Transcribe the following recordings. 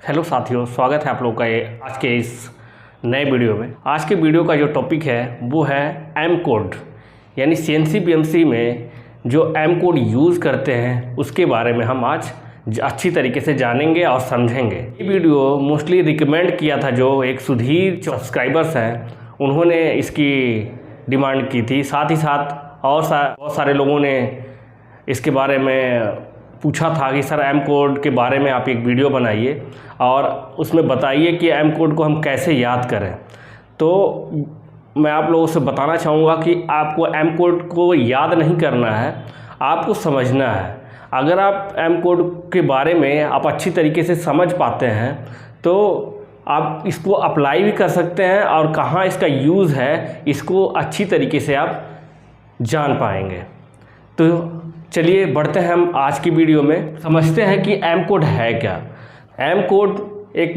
Hello साथियों, स्वागत है आप लोगों का आज के इस नए वीडियो में। आज के वीडियो का जो टॉपिक है वो है एम कोड, यानी सीएनसी बीएमसी में जो एम कोड यूज़ करते हैं उसके बारे में हम आज अच्छी तरीके से जानेंगे और समझेंगे। ये वीडियो मोस्टली रिकमेंड किया था जो एक सुधीर सब्सक्राइबर्स हैं, उन्होंने इसकी डिमांड की थी। साथ ही साथ और बहुत सारे लोगों ने इसके बारे में पूछा था कि सर एम कोड के बारे में आप एक वीडियो बनाइए और उसमें बताइए कि एम कोड को हम कैसे याद करें। तो मैं आप लोगों से बताना चाहूँगा कि आपको एम कोड को याद नहीं करना है, आपको समझना है। अगर आप एम कोड के बारे में आप अच्छी तरीके से समझ पाते हैं तो आप इसको अप्लाई भी कर सकते हैं और कहाँ इसका यूज़ है इसको अच्छी तरीके से आप जान पाएंगे। तो चलिए बढ़ते हैं हम आज की वीडियो में, समझते हैं कि एम कोड है क्या। एम कोड एक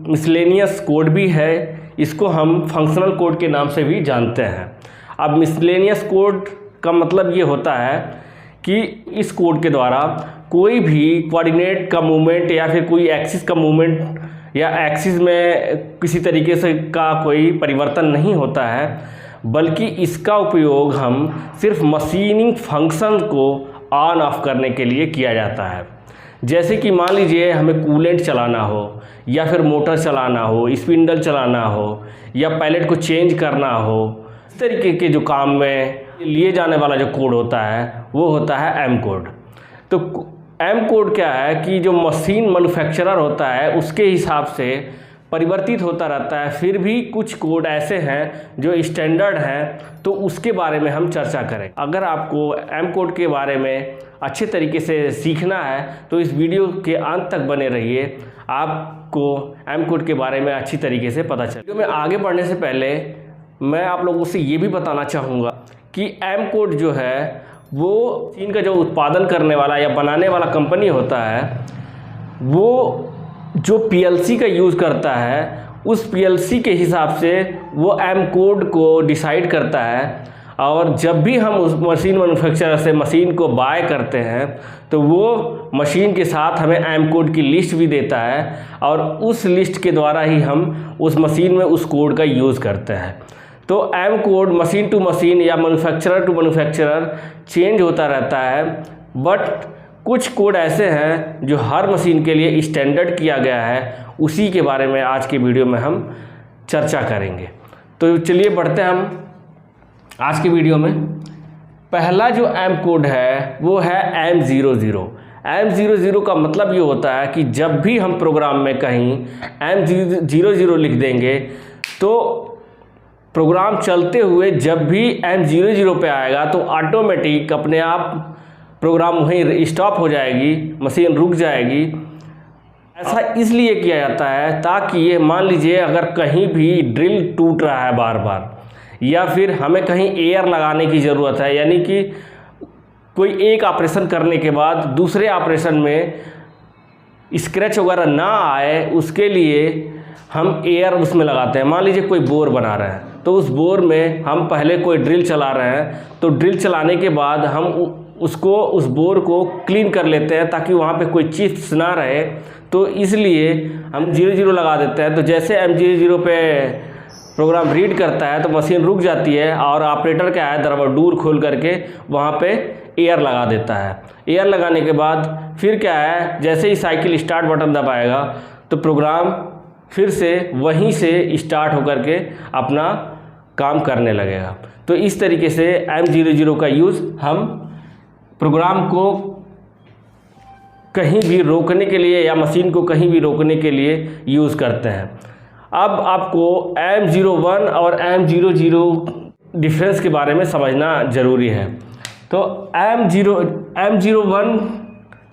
मिसलेनियस कोड भी है, इसको हम फंक्शनल कोड के नाम से भी जानते हैं। अब मिसलेनियस कोड का मतलब ये होता है कि इस कोड के द्वारा कोई भी कोऑर्डिनेट का मूवमेंट या फिर कोई एक्सिस का मूवमेंट या एक्सिस में किसी तरीके से का कोई परिवर्तन नहीं होता है, बल्कि इसका उपयोग हम सिर्फ मशीनिंग फंक्शन को ऑन ऑफ करने के लिए किया जाता है। जैसे कि मान लीजिए हमें कूलेंट चलाना हो या फिर मोटर चलाना हो, स्पिंडल चलाना हो या पैलेट को चेंज करना हो, इस तरीके के जो काम में लिए जाने वाला जो कोड होता है वो होता है एम कोड। तो एम कोड क्या है कि जो मशीन मैन्युफैक्चरर होता है उसके हिसाब से परिवर्तित होता रहता है। फिर भी कुछ कोड ऐसे हैं जो स्टैंडर्ड हैं, तो उसके बारे में हम चर्चा करें। अगर आपको एम कोड के बारे में अच्छे तरीके से सीखना है तो इस वीडियो के अंत तक बने रहिए, आपको एम कोड के बारे में अच्छी तरीके से पता चले। वीडियो में आगे बढ़ने से पहले मैं आप लोगों से ये भी बताना चाहूँगा कि एम कोड जो है वो मशीन का जो उत्पादन करने वाला या बनाने वाला कंपनी होता है वो जो पीएलसी का यूज़ करता है उस पीएलसी के हिसाब से वो एम कोड को डिसाइड करता है। और जब भी हम उस मशीन मैन्युफैक्चरर से मशीन को बाय करते हैं तो वो मशीन के साथ हमें एम कोड की लिस्ट भी देता है और उस लिस्ट के द्वारा ही हम उस मशीन में उस कोड का यूज़ करते हैं। तो M code machine to machine या मैन्युफैक्चरर टू मैन्युफैक्चरर चेंज होता रहता है, बट कुछ कोड ऐसे हैं जो हर मशीन के लिए स्टैंडर्ड किया गया है, उसी के बारे में आज के वीडियो में हम चर्चा करेंगे। तो चलिए बढ़ते हैं हम आज की वीडियो में। पहला जो एम कोड है वो है M00। M00 का मतलब ये होता है कि जब भी हम प्रोग्राम में कहीं M00 लिख देंगे तो प्रोग्राम चलते हुए जब भी M00 पे आएगा तो ऑटोमेटिक अपने आप प्रोग्राम वहीं स्टॉप हो जाएगी, मशीन रुक जाएगी। ऐसा इसलिए किया जाता है ताकि ये मान लीजिए अगर कहीं भी ड्रिल टूट रहा है बार बार या फिर हमें कहीं एयर लगाने की ज़रूरत है, यानी कि कोई एक ऑपरेशन करने के बाद दूसरे ऑपरेशन में स्क्रैच वगैरह ना आए, उसके लिए हम एयर उसमें लगाते हैं। मान लीजिए कोई बोर बना रहे हैं तो उस बोर में हम पहले कोई ड्रिल चला रहे हैं, तो ड्रिल चलाने के बाद हम उस बोर को क्लीन कर लेते हैं ताकि वहाँ पे कोई चिप्स ना रहे, तो इसलिए हम 00 लगा देते हैं। तो जैसे M00 पे प्रोग्राम रीड करता है तो मशीन रुक जाती है और ऑपरेटर क्या है दरवाजा डोर खोल करके वहाँ पे एयर लगा देता है। एयर लगाने के बाद फिर क्या है, जैसे ही साइकिल स्टार्ट बटन दबाएगा तो प्रोग्राम फिर से वहीं से स्टार्ट होकर के अपना काम करने लगेगा। तो इस तरीके से M00 का यूज़ हम प्रोग्राम को कहीं भी रोकने के लिए या मशीन को कहीं भी रोकने के लिए यूज़ करते हैं। अब आपको M01 और M00 डिफरेंस के बारे में समझना ज़रूरी है। तो M01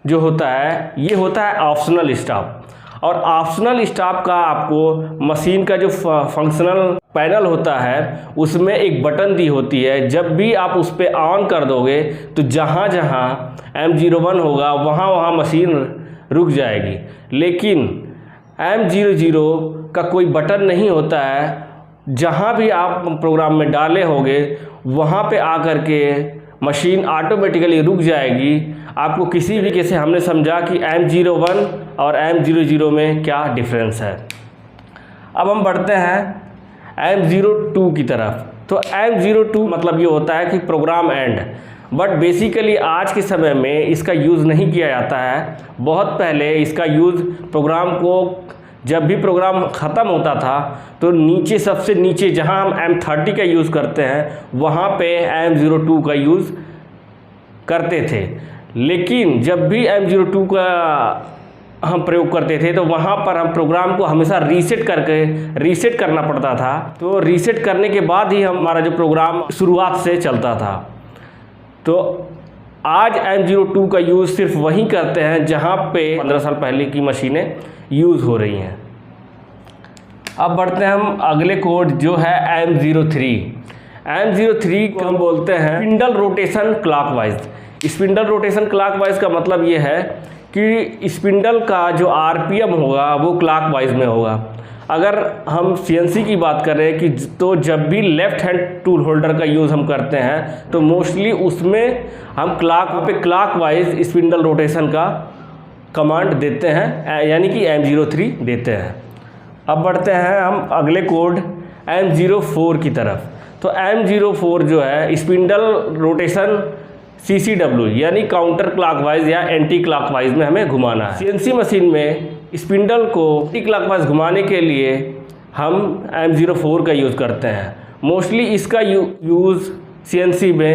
जो होता है ये होता है ऑप्शनल स्टॉप, और ऑप्शनल स्टॉप का आपको मशीन का जो फंक्शनल पैनल होता है उसमें एक बटन दी होती है। जब भी आप उस पर ऑन कर दोगे तो जहाँ जहाँ M01 होगा वहाँ वहाँ मशीन रुक जाएगी। लेकिन M00 का कोई बटन नहीं होता है, जहाँ भी आप प्रोग्राम में डाले होंगे वहाँ पे आकर के मशीन ऑटोमेटिकली रुक जाएगी। आपको किसी भी तरीके से हमने समझा कि M01 और M00 में क्या डिफरेंस है। अब हम बढ़ते हैं M02 की तरफ। तो M02 मतलब ये होता है कि प्रोग्राम एंड, बट बेसिकली आज के समय में इसका यूज़ नहीं किया जाता है। बहुत पहले इसका यूज़ प्रोग्राम को, जब भी प्रोग्राम ख़त्म होता था तो नीचे, सबसे नीचे जहां हम M30 का यूज़ करते हैं वहां पे M02 का यूज़ करते थे। लेकिन जब भी M02 का हम प्रयोग करते थे तो वहाँ पर हम प्रोग्राम को हमेशा रीसेट करना पड़ता था। तो रीसेट करने के बाद ही हमारा जो प्रोग्राम शुरुआत से चलता था। तो आज M02 का यूज़ सिर्फ वहीं करते हैं जहाँ पे 15 साल पहले की मशीनें यूज़ हो रही हैं। अब बढ़ते हैं हम अगले कोड जो है M03। M03 को हम बोलते हैं spindle rotation clockwise. Spindle rotation clockwise का मतलब ये है कि स्पिंडल का जो RPM होगा वो क्लॉकवाइज में होगा। अगर हम CNC की बात करें कि तो जब भी लेफ़्ट हैंड टूल होल्डर का यूज़ हम करते हैं तो मोस्टली उसमें हम क्लॉकवाइज स्पिंडल रोटेशन का कमांड देते हैं, यानी कि M03 देते हैं। अब बढ़ते हैं हम अगले कोड M04 की तरफ। तो M04 जो है स्पिंडल रोटेशन CCW, यानी काउंटर क्लॉकवाइज या एंटी क्लॉकवाइज में हमें घुमाना है। CNC मशीन में स्पिंडल को एंटी क्लॉकवाइज घुमाने के लिए हम M04 का यूज़ करते हैं। मोस्टली इसका यूज़ CNC में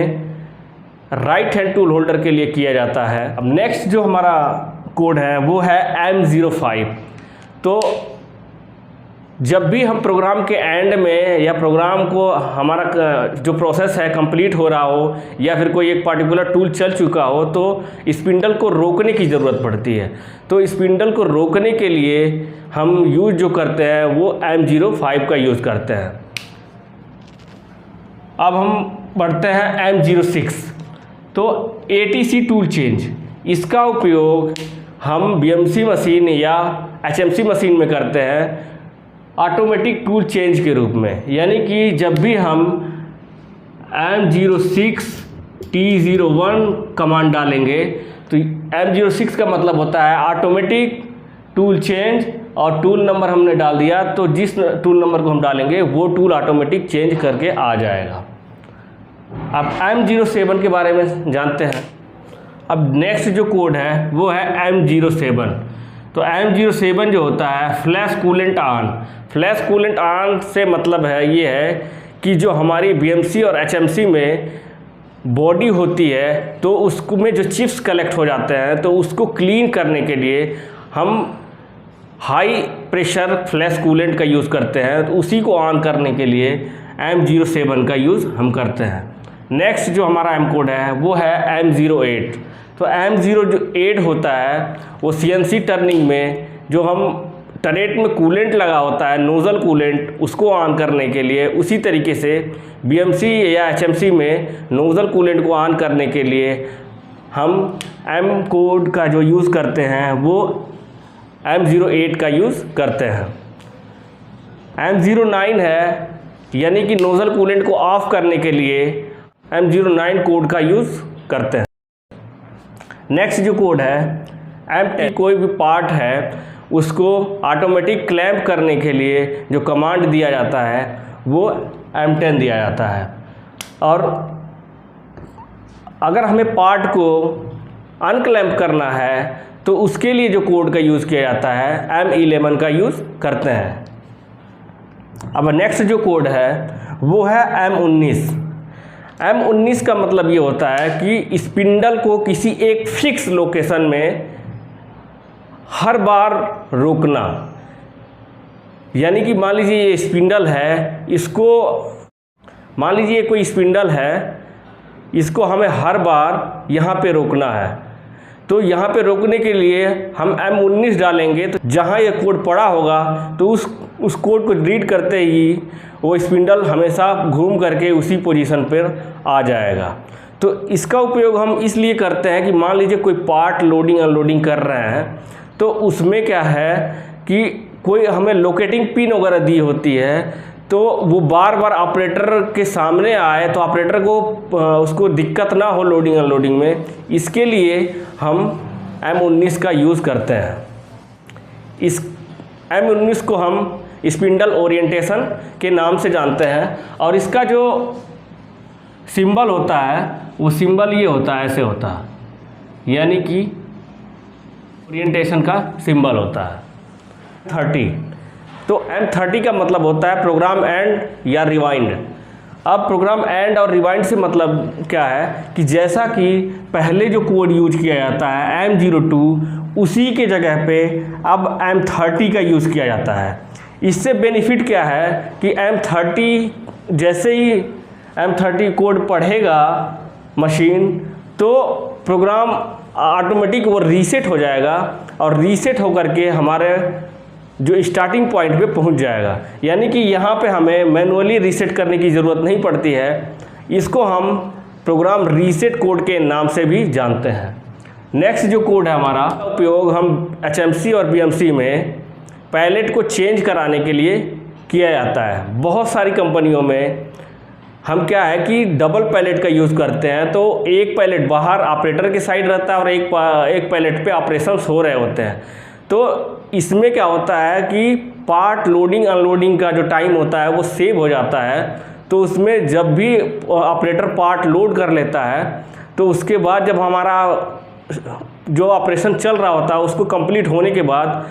राइट हैंड टूल होल्डर के लिए किया जाता है। अब नेक्स्ट जो हमारा कोड है वो है M05। तो जब भी हम प्रोग्राम के एंड में या प्रोग्राम को हमारा जो प्रोसेस है कंप्लीट हो रहा हो या फिर कोई एक पार्टिकुलर टूल चल चुका हो तो स्पिंडल को रोकने की ज़रूरत पड़ती है। तो स्पिंडल को रोकने के लिए हम यूज़ जो करते हैं वो M05 का यूज़ करते हैं। अब हम बढ़ते हैं M06। तो ATC टूल चेंज, इसका उपयोग हम BMC मशीन या HMC मशीन में करते हैं ऑटोमेटिक टूल चेंज के रूप में। यानी कि जब भी हम M06 T01 कमांड डालेंगे तो M06 का मतलब होता है ऑटोमेटिक टूल चेंज, और टूल नंबर हमने डाल दिया तो जिस टूल नंबर को हम डालेंगे वो टूल ऑटोमेटिक चेंज करके आ जाएगा। अब M07 के बारे में जानते हैं। अब नेक्स्ट जो कोड है वो है M07। तो M07 जो होता है flash coolant on. Flash coolant on से मतलब है ये है कि जो हमारी BMC और HMC में बॉडी होती है तो उसमें जो चिप्स कलेक्ट हो जाते हैं तो उसको क्लीन करने के लिए हम हाई प्रेशर फ्लैश कूलेंट का यूज़ करते हैं। तो उसी को ऑन करने के लिए M07 का यूज़ हम करते हैं। नेक्स्ट जो हमारा M कोड है वो है M08। तो M08 होता है वो CNC टर्निंग में जो हम टरेट में कूलेंट लगा होता है, नोज़ल कूलेंट, उसको ऑन करने के लिए, उसी तरीके से BMC या HMC में नोज़ल कूलेंट को ऑन करने के लिए हम M कोड का जो यूज़ करते हैं वो M08 का यूज़ करते हैं। M09 है, यानी कि नोज़ल कूलेंट को ऑफ करने के लिए M09 कोड का यूज़ करते हैं। नेक्स्ट जो कोड है M10, कोई भी पार्ट है उसको ऑटोमेटिक क्लैंप करने के लिए जो कमांड दिया जाता है वो M10 दिया जाता है। और अगर हमें पार्ट को अनक्लैंप करना है तो उसके लिए जो कोड का यूज़ किया जाता है M11 का यूज़ करते हैं। अब नेक्स्ट जो कोड है वो है M19। M19 का मतलब ये होता है कि स्पिंडल को किसी एक फिक्स लोकेशन में हर बार रोकना। यानी कि मान लीजिए ये स्पिंडल है, इसको मान लीजिए कोई स्पिंडल है, इसको हमें हर बार यहाँ पे रोकना है। तो यहाँ पे रोकने के लिए हम M19 डालेंगे तो जहाँ ये कोड पड़ा होगा तो उस कोड को रीड करते ही वो स्पिंडल हमेशा घूम करके उसी पोजीशन पर आ जाएगा। तो इसका उपयोग हम इसलिए करते हैं कि मान लीजिए कोई पार्ट लोडिंग अनलोडिंग कर रहे हैं तो उसमें क्या है कि कोई हमें लोकेटिंग पिन वगैरह दी होती है तो वो बार बार ऑपरेटर के सामने आए तो ऑपरेटर को उसको दिक्कत ना हो लोडिंग अनलोडिंग में, इसके लिए हम M19 का यूज़ करते हैं। इस M19 को हम स्पिंडल ओरिएंटेशन के नाम से जानते हैं और इसका जो सिंबल होता है वो सिंबल ये होता है, ऐसे होता है, यानी कि ओरिएंटेशन का सिंबल होता है 30। तो M30 का मतलब होता है प्रोग्राम एंड या रिवाइंड। अब प्रोग्राम एंड और रिवाइंड से मतलब क्या है कि जैसा कि पहले जो कोड यूज किया जाता है M02, उसी के जगह पे अब M30 का यूज़ किया जाता है। इससे बेनिफिट क्या है कि M30 जैसे ही M30 कोड पढ़ेगा मशीन तो प्रोग्राम ऑटोमेटिक वो रीसेट हो जाएगा और रीसेट होकर के हमारे जो स्टार्टिंग पॉइंट पे पहुंच जाएगा, यानी कि यहाँ पे हमें मैनुअली रीसेट करने की ज़रूरत नहीं पड़ती है। इसको हम प्रोग्राम रीसेट कोड के नाम से भी जानते हैं। नेक्स्ट जो कोड है हमारा उपयोग हम HMC और BMC में पैलेट को चेंज कराने के लिए किया जाता है। बहुत सारी कंपनियों में हम क्या है कि डबल पैलेट का यूज़ करते हैं, तो एक पैलेट बाहर ऑपरेटर के साइड रहता है और एक पैलेट पे ऑपरेशंस हो रहे होते हैं। तो इसमें क्या होता है कि पार्ट लोडिंग अनलोडिंग का जो टाइम होता है वो सेव हो जाता है। तो उसमें जब भी ऑपरेटर पार्ट लोड कर लेता है तो उसके बाद जब हमारा जो ऑपरेशन चल रहा होता है उसको कंप्लीट होने के बाद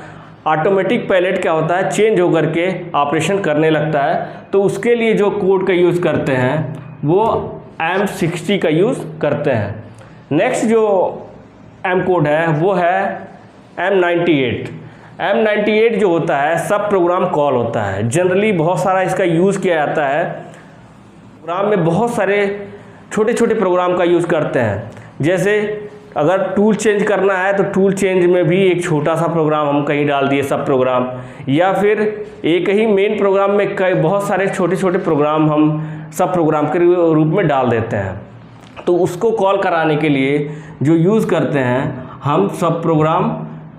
ऑटोमेटिक पैलेट क्या होता है चेंज होकर के ऑपरेशन करने लगता है। तो उसके लिए जो कोड का यूज़ करते हैं वो M60 का यूज़ करते हैं। नेक्स्ट जो M कोड है वो है M98। M98 जो होता है सब प्रोग्राम कॉल होता है। जनरली बहुत सारा इसका यूज़ किया जाता है। प्रोग्राम में बहुत सारे छोटे छोटे प्रोग्राम का यूज़ करते हैं। जैसे अगर टूल चेंज करना है तो टूल चेंज में भी एक छोटा सा प्रोग्राम हम कहीं डाल दिए सब प्रोग्राम, या फिर एक ही मेन प्रोग्राम में कई बहुत सारे छोटे छोटे प्रोग्राम हम सब प्रोग्राम के रूप में डाल देते हैं। तो उसको कॉल कराने के लिए जो यूज़ करते हैं हम सब प्रोग्राम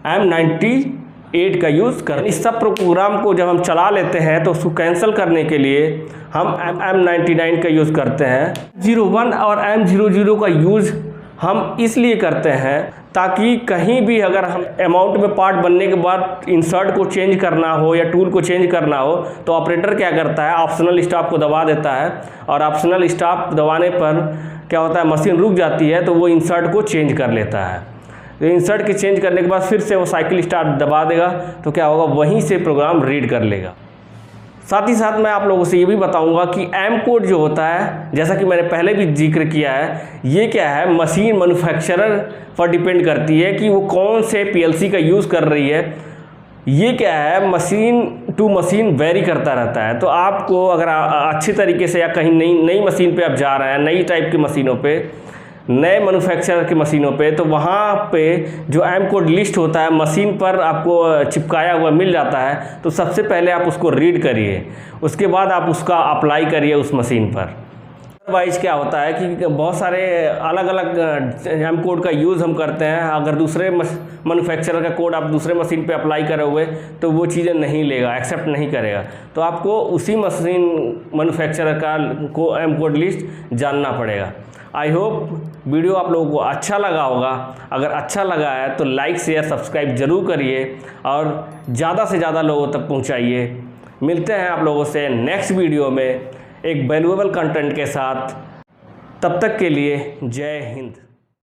M98 का यूज़ कर। इस सब प्रोग्राम को जब हम चला लेते हैं तो उसको कैंसिल करने के लिए हम M99 का यूज़ करते हैं। 01 और M00 का यूज़ हम इसलिए करते हैं ताकि कहीं भी अगर हम अमाउंट में पार्ट बनने के बाद इंसर्ट को चेंज करना हो या टूल को चेंज करना हो तो ऑपरेटर क्या करता है ऑप्शनल स्टॉप को दबा देता है, और ऑप्शनल स्टॉप दबाने पर क्या होता है मशीन रुक जाती है तो वो इंसर्ट को चेंज कर लेता है। तो इंसर्ट के चेंज करने के बाद फिर से वो साइकिल स्टार्ट दबा देगा तो क्या होगा वहीं से प्रोग्राम रीड कर लेगा। साथ ही साथ मैं आप लोगों से ये भी बताऊंगा कि M कोड जो होता है जैसा कि मैंने पहले भी जिक्र किया है, ये क्या है मशीन मैन्युफैक्चरर पर डिपेंड करती है कि वो कौन से PLC का यूज़ कर रही है। ये क्या है मशीन टू मशीन वेरी करता रहता है। तो आपको अगर अच्छी तरीके से या कहीं नई मशीन पे आप जा रहे हैं, नई टाइप की मशीनों पे, नए मैन्युफैक्चरर की मशीनों पे, तो वहाँ पे जो M कोड लिस्ट होता है मशीन पर आपको चिपकाया हुआ मिल जाता है। तो सबसे पहले आप उसको रीड करिए, उसके बाद आप उसका अप्लाई करिए उस मशीन पर। अदरवाइज क्या होता है कि बहुत सारे अलग अलग M कोड का यूज़ हम करते हैं। अगर दूसरे मैन्युफैक्चरर का कोड आप दूसरे मशीन पे अप्लाई करे हुए तो वो चीज़ें नहीं लेगा, एक्सेप्ट नहीं करेगा। तो आपको उसी मशीन मैन्युफैक्चरर का M कोड लिस्ट जानना पड़ेगा। आई होप वीडियो आप लोगों को अच्छा लगा होगा। अगर अच्छा लगा है तो लाइक शेयर सब्सक्राइब ज़रूर करिए और ज़्यादा से ज़्यादा लोगों तक पहुंचाइए। मिलते हैं आप लोगों से नेक्स्ट वीडियो में एक वैल्यूएबल कंटेंट के साथ। तब तक के लिए जय हिंद।